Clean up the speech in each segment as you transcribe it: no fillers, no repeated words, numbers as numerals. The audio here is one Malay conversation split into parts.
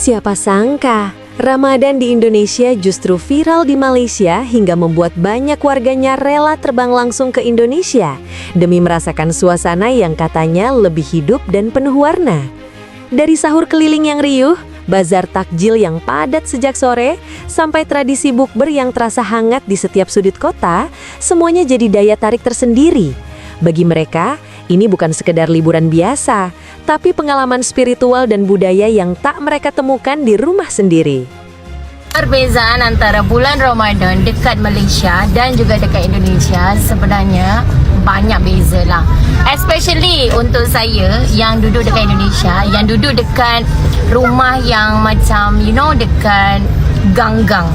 Siapa sangka, Ramadan di Indonesia justru viral di Malaysia hingga membuat banyak warganya rela terbang langsung ke Indonesia demi merasakan suasana yang katanya lebih hidup dan penuh warna. Dari sahur keliling yang riuh, bazar takjil yang padat sejak sore, sampai tradisi bukber yang terasa hangat di setiap sudut kota, semuanya jadi daya tarik tersendiri. Bagi mereka, ini bukan sekedar liburan biasa, tapi pengalaman spiritual dan budaya yang tak mereka temukan di rumah sendiri. Perbezaan antara bulan Ramadan dekat Malaysia dan juga dekat Indonesia sebenarnya banyak beza lah. Especially untuk saya yang duduk dekat Indonesia, yang duduk dekat rumah yang macam dekat gang-gang.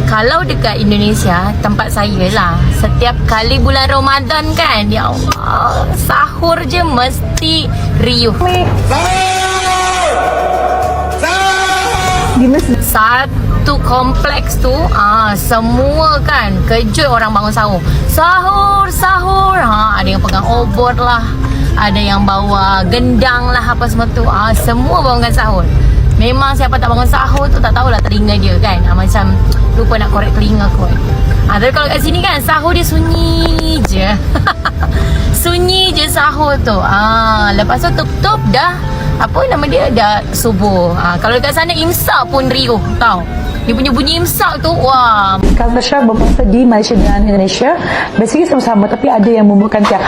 Kalau dekat Indonesia, tempat saya lah, setiap kali bulan Ramadan kan, ya Allah, sahur je mesti riuh. Satu kompleks tu, semua kan kejut orang bangun sahur. Sahur. Ada yang pegang obor lah, ada yang bawa gendang lah, apa semua tu. Semua bangunkan sahur. Memang siapa tak bangun sahur tu tak tahulah telinga dia kan. Macam lupa nak korek telinga kot. Tapi kalau kat sini kan sahur dia sunyi je. Sunyi je sahur tu. Lepas tu tutup dah, apa nama dia, dah subuh. Kalau dekat sana imsak pun riuh tau. Dia punya bunyi imsak tu, wah. Culture berpuasa di Malaysia dengan Indonesia basically sama-sama, tapi ada yang membuatkan Tia,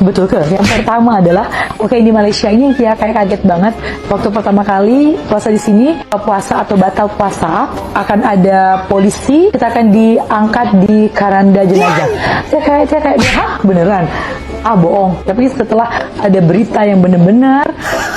betul ke? Yang pertama adalah, di Malaysia ini Tia kayak kaget banget waktu pertama kali puasa di sini. Puasa atau batal puasa akan ada polisi, kita akan diangkat di keranda jenazah. Tia kayak beneran? Bohong. Tapi setelah ada berita yang benar-benar,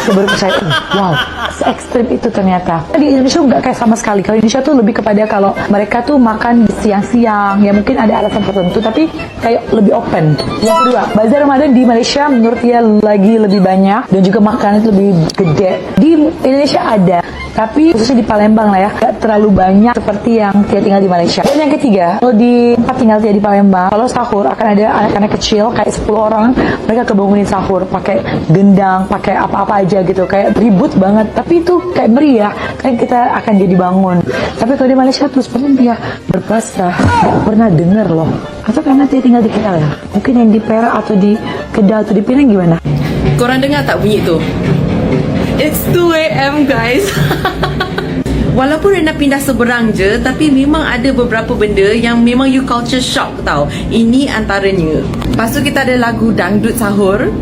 saya baru percaya, wow, se-ekstrim itu ternyata. Di Indonesia nggak kayak sama sekali. Kalau Indonesia tuh lebih kepada kalau mereka tuh makan siang-siang, ya mungkin ada alasan tertentu, tapi kayak lebih open. Yang kedua, bazar Ramadan di Malaysia menurut dia lagi lebih banyak dan juga makanan itu lebih gede. Di Indonesia ada, tapi khususnya di Palembang lah ya, nggak terlalu banyak seperti yang Tia tinggal di Malaysia. Dan yang ketiga, kalau di tempat tinggal Tia di Palembang, kalau sahur akan ada anak-anak kecil kayak 10 orang, mereka kebangunin sahur pakai gendang, pakai apa-apa aja gitu, kayak ribut banget, tapi itu kayak meriah, kan kita akan jadi bangun. Tapi kalau di Malaysia tuh sebenarnya Tia berpuasa nggak pernah denger loh. Atau karena Tia tinggal di KL ya, mungkin yang di Perak atau di Kedah atau di Penang gimana? Korang dengar tak bunyi tu? It's 2 AM guys. Walaupun Rena pindah seberang je, tapi memang ada beberapa benda yang memang you culture shock tau. Ini antaranya. Lepas tu kita ada lagu dangdut sahur.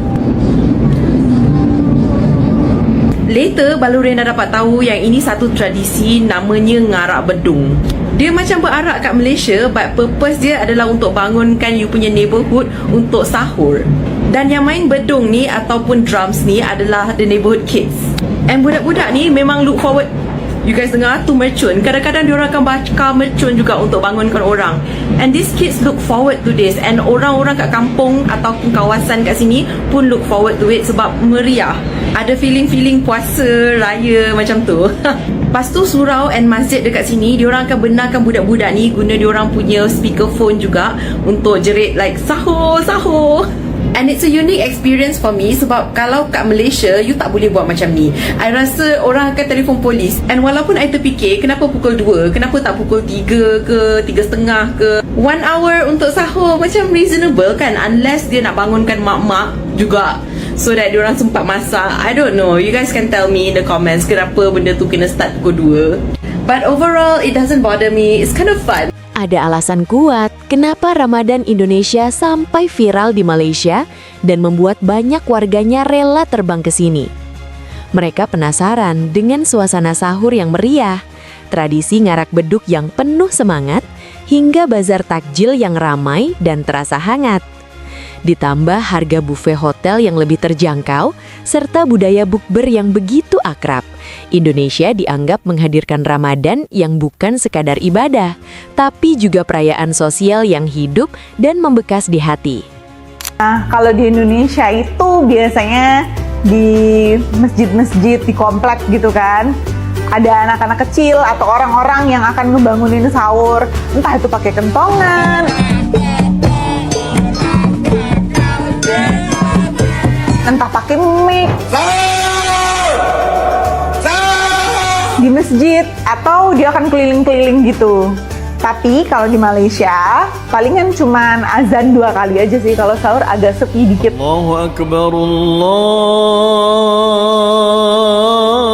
Later baru Rena dapat tahu yang ini satu tradisi namanya ngarak bedung. Dia macam berarak kat Malaysia, but purpose dia adalah untuk bangunkan you punya neighborhood untuk sahur. Dan yang main bedung ni ataupun drums ni adalah the neighborhood kids. And budak-budak ni memang look forward. You guys dengar tu mercun. Kadang-kadang diorang akan bakar mercun juga untuk bangunkan orang. And these kids look forward to this. And orang-orang kat kampung ataupun kawasan kat sini pun look forward to it sebab meriah. Ada feeling-feeling puasa raya macam tu. Lepas tu surau and masjid dekat sini, diorang akan benarkan budak-budak ni guna diorang punya speakerphone juga untuk jerit like sahur. And it's a unique experience for me sebab kalau kat Malaysia, you tak boleh buat macam ni. I rasa orang akan telefon polis. And walaupun I terfikir, kenapa pukul 2? Kenapa tak pukul 3 ke 3:30 ke? 1 hour untuk sahur macam reasonable kan? Unless dia nak bangunkan mak-mak juga, so that diorang sempat masak. I don't know, you guys can tell me in the comments kenapa benda tu kena start pukul 2. But overall, it doesn't bother me. It's kind of fun. Ada alasan kuat kenapa Ramadan Indonesia sampai viral di Malaysia dan membuat banyak warganya rela terbang ke sini. Mereka penasaran dengan suasana sahur yang meriah, tradisi ngarak beduk yang penuh semangat, hingga bazar takjil yang ramai dan terasa hangat. Ditambah harga buffet hotel yang lebih terjangkau, serta budaya bukber yang begitu akrab. Indonesia dianggap menghadirkan Ramadan yang bukan sekadar ibadah, tapi juga perayaan sosial yang hidup dan membekas di hati. Nah, kalau di Indonesia itu biasanya di masjid-masjid, di komplek gitu kan, ada anak-anak kecil atau orang-orang yang akan ngebangunin sahur, entah itu pakai kentongan, entah pakai mic. masjid atau dia akan keliling-keliling gitu. Tapi kalau di Malaysia palingan cuman azan 2 kali aja sih. Kalau sahur agak sepi dikit. Allahu Akbar Allah.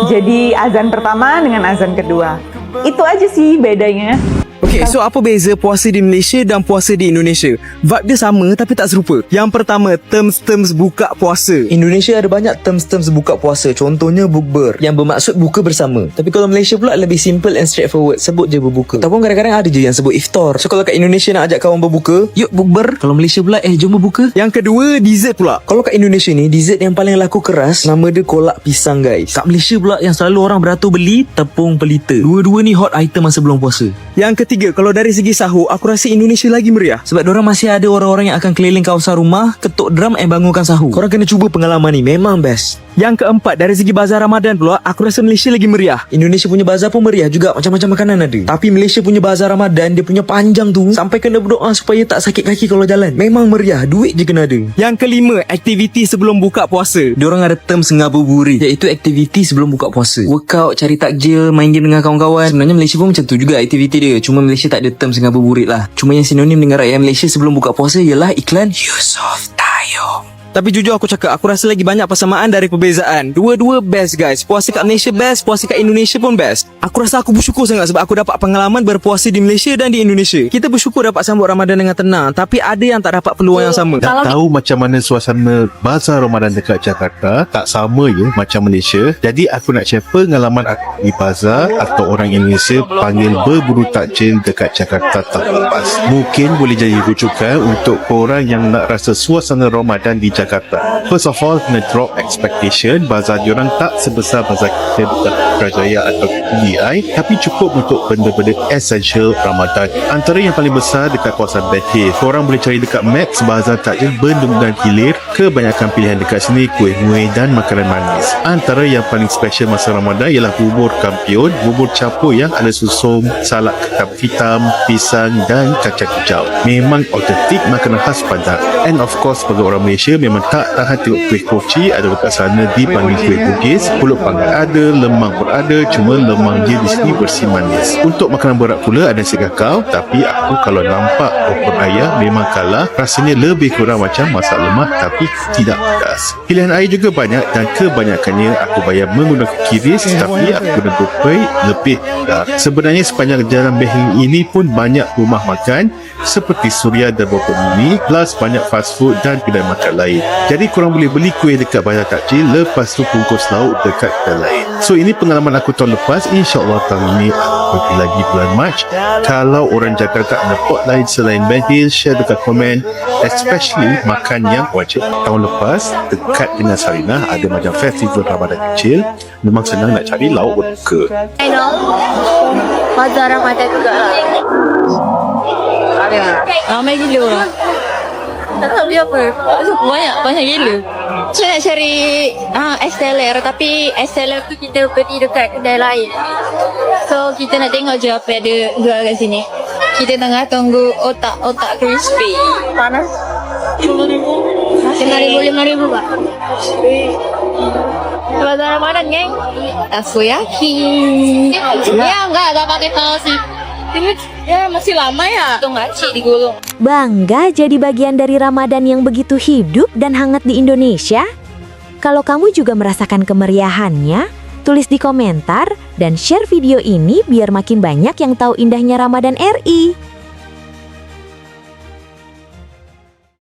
Jadi azan pertama dengan azan kedua. Itu aja sih bedanya. Okay, so apa beza puasa di Malaysia dan puasa di Indonesia? Vibe dia sama tapi tak serupa. Yang pertama, terms buka puasa. Indonesia ada banyak terms buka puasa. Contohnya bukber, yang bermaksud buka bersama. Tapi kalau Malaysia pula lebih simple and straightforward, sebut je berbuka. Ataupun kadang-kadang ada je yang sebut iftar. So kalau kat Indonesia nak ajak kawan berbuka, yuk bukber. Kalau Malaysia pula, jom berbuka. Yang kedua, dessert pula. Kalau kat Indonesia ni, dessert yang paling laku keras, nama dia kolak pisang guys. Kat Malaysia pula yang selalu orang beratur beli, tepung pelita. Dua-dua ni hot item masa belum puasa. Yang ketiga, kalau dari segi sahur, aku rasa Indonesia lagi meriah. Sebab diorang masih ada orang-orang yang akan keliling kawasan rumah, ketuk drum bangunkan sahur. Korang kena cuba pengalaman ni, memang best. Yang keempat, dari segi bazar Ramadan pula, aku rasa Malaysia lagi meriah. Indonesia punya bazar pun meriah juga, macam-macam makanan ada. Tapi Malaysia punya bazar Ramadan, dia punya panjang tu, sampai kena berdoa supaya tak sakit kaki kalau jalan. Memang meriah, duit je kena ada. Yang kelima, aktiviti sebelum buka puasa. Diorang ada term ngabuburit, iaitu aktiviti sebelum buka puasa. Workout, cari takjil, main game dengan kawan-kawan. Sebenarnya Malaysia pun macam tu juga aktiviti dia. Cuma Malaysia tak ada term ngabuburit lah. Cuma yang sinonim dengan rakyat Malaysia sebelum buka puasa ialah iklan Yusof Tayo. Tapi jujur aku cakap, aku rasa lagi banyak persamaan dari perbezaan. Dua-dua best guys. Puasa kat Malaysia best, puasa kat Indonesia pun best. Aku rasa aku bersyukur sangat sebab aku dapat pengalaman berpuasa di Malaysia dan di Indonesia. Kita bersyukur dapat sambut Ramadan dengan tenang, tapi ada yang tak dapat peluang yang sama. Nak tahu macam mana suasana bazar Ramadan dekat Jakarta, tak sama ya macam Malaysia. Jadi aku nak share pengalaman aku di bazar atau orang Indonesia panggil berburu takjil dekat Jakarta tahun lepas. Mungkin boleh jadi rujukan untuk korang yang nak rasa suasana Ramadan di Jakarta. First of all, kena drop expectation. Bazar diorang tak sebesar bazar kita dekat Putrajaya atau PDI, tapi cukup untuk benda-benda essential Ramadan. Antara yang paling besar dekat kawasan Band Hill. Korang boleh cari dekat Max Bazar Takjil Bendungan Hilir. Kebanyakan pilihan dekat sini kuih-muih dan makanan manis. Antara yang paling special masa Ramadan ialah bubur kampiun, bubur capur yang ada susung, salad ketam hitam, pisang dan kacang hijau. Memang autentik makanan khas Padang. And of course, bagi orang Malaysia memang tak tahan tengok kuih koci ada dekat sana dipanggil kuih Bugis. Pulut panggang ada, lemang pun ada, cuma lemang dia di sini bersih manis. Untuk makanan berat pula ada nasi kakao, tapi aku kalau nampak opor ayam memang kalah. Rasanya lebih kurang macam masak lemak tapi tidak pedas. Pilihan air juga banyak dan kebanyakannya aku bayar menggunakan kiris, tapi aku guna GoPay lebih mudah. Sebenarnya sepanjang jalan Behling ini pun banyak rumah makan seperti Suria dan Bopor Mini, plus banyak fast food dan kedai makan lain. Jadi korang boleh beli kuih dekat bazar takjil, lepas tu bungkus lauk dekat kedai lain. So ini pengalaman aku tahun lepas. InsyaAllah tahun ini aku pergi lagi bulan Mac. Kalau orang Jakarta ada pot lain selain Band Hill, share dekat komen. Especially makan yang wajib. Tahun lepas dekat dengan Sarinah ada macam festival Ramadan kecil. Memang senang nak cari lauk berbuka. I know. Bazar Ramadan juga lah. Ramai gila orang. Tak tahu dia apa. Banyak gila. Saya nak cari es teler, tapi es teler tu kita beli dekat kedai lain. So kita nak tengok je apa ada jual kat sini. Kita tengah tunggu otak crispy. Panas. 5,000 Pak. Bazar Ramadan geng. Takoyaki. Ya enggak pakai saus sih. Ya masih lama ya. Itu nggak sih digulung. Bangga jadi bagian dari Ramadan yang begitu hidup dan hangat di Indonesia? Kalau kamu juga merasakan kemeriahannya, tulis di komentar dan share video ini biar makin banyak yang tahu indahnya Ramadan RI.